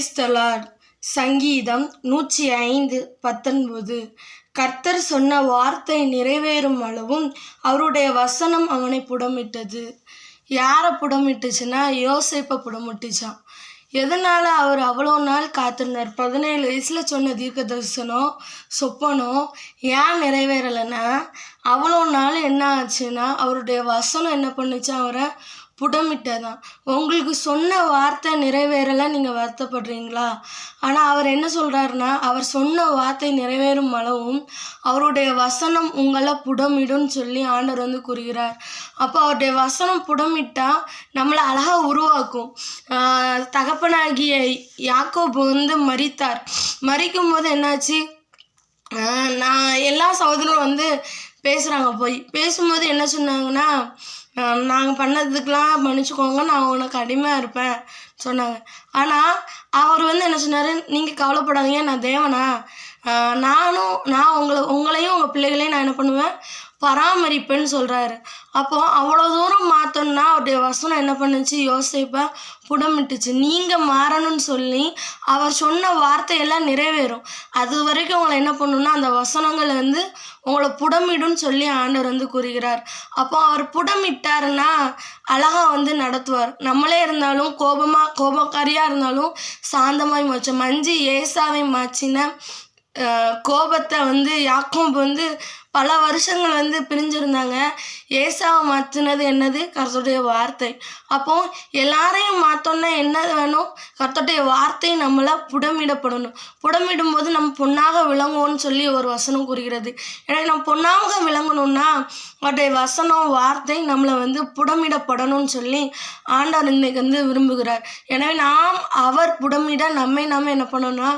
Praise the Lord. சங்கீதம் 105:19. கர்த்தர் சொன்ன வார்த்தை நிறைவேறும் அளவும் அவருடைய வசனம் அவனை புடமிட்டது. யாரை புடமிட்டுச்சுன்னா யோசேப்பை புடமிட்டுச்சான். எதனால அவர் அவ்வளோ நாள் காத்திருந்தார்? 17 வயசில் சொன்ன தீர்க்க தரிசனம் சொப்பனம் ஏன் நிறைவேறலைன்னா, அவ்வளோ நாள் என்ன ஆச்சுன்னா அவருடைய வசனம் என்ன பண்ணுச்சு, அவரை புடமிட்டதான். உங்களுக்கு சொன்ன வார்த்தை நிறைவேறலை, நீங்கள் வருத்தப்படுறீங்களா? ஆனால் அவர் என்ன சொல்கிறாருன்னா, அவர் சொன்ன வார்த்தை நிறைவேறும் அளவும் அவருடைய வசனம் உங்களை புடமிடும்னு சொல்லி ஆண்டவர் கூறுகிறார். அப்போ அவருடைய வசனம் புடமிட்டா நம்மளை அழகாக உருவாக்கும். தகப்பனாகிய யாக்கோபு மரித்தார். மரிக்கும் போது என்னாச்சு, நான் எல்லா சகோதரரும் பேசுகிறாங்க. போய் பேசும்போது என்ன சொன்னாங்கன்னா, நாங்கள் பண்ணதுக்கெலாம் மன்னிச்சுக்கோங்க, நான் உனக்கு அடிமையாக இருப்பேன் சொன்னாங்க. ஆனால் அவர் என்ன சொன்னார், நீங்கள் கவலைப்படாதீங்க, நான் தேவனா, நான் உங்களையும் உங்கள் பிள்ளைகளையும் நான் என்ன பண்ணுவேன், பராமரிப்பேன்னு சொல்கிறாரு. அப்போது அவ்வளோ தூரம் மாற்றோன்னா அவருடைய வசனம் என்ன பண்ணுச்சு, யோசேப்பை புடமிட்டுச்சு. நீங்கள் மாறணும்னு சொல்லி அவர் சொன்ன வார்த்தையெல்லாம் நிறைவேறும். அது வரைக்கும் உங்களை என்ன பண்ணணும்னா அந்த வசனங்கள் உங்களை புடமிடும்னு சொல்லி ஆண்டவர் கூறுகிறார். அப்போ அவர் புடமிட்டாருன்னா அழகாக நடத்துவார். நம்மளே இருந்தாலும் கோபக்காரியாக இருந்தாலும் சாந்தமாய் மாற்ற மஞ்சி ஏசாவை மாற்றின கோபத்தை யாக்கோபு பல வருஷங்கள் பிரிஞ்சிருந்தாங்க. ஏசாவை மாற்றினது என்னது, கர்த்தருடைய வார்த்தை. அப்போ எல்லாரையும் மாற்றோன்னா என்ன வேணும், கர்த்தருடைய வார்த்தை நம்மளை புடமிடப்படணும். புடமிடும்போது நம்ம பொன்னாக விளங்குவோன்னு சொல்லி ஒரு வசனம் கூறுகிறது. எனவே நம்ம பொன்னாக விளங்கணும்னா அவருடைய வசனம் வார்த்தை நம்மளை புடமிடப்படணும்னு சொல்லி ஆண்டவர் இன்னைக்கு விரும்புகிறார். எனவே நாம் அவர் புடமிட நாமே என்ன பண்ணணும்னா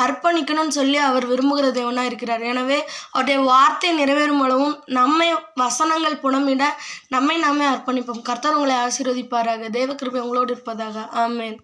அர்ப்பணிக்கணும்னு சொல்லி அவர் விரும்புகிற தேவனாக இருக்கிறார். எனவே அவருடைய வார்த்தை நிறைவேறும் அளவும் நம்மை வசனங்கள் புடமிட நாமே அர்ப்பணிப்போம். கர்த்தர் உங்களை ஆசீர்வதிப்பாராக. தேவ கிருபை உங்களோடு இருப்பதாக. ஆமென்.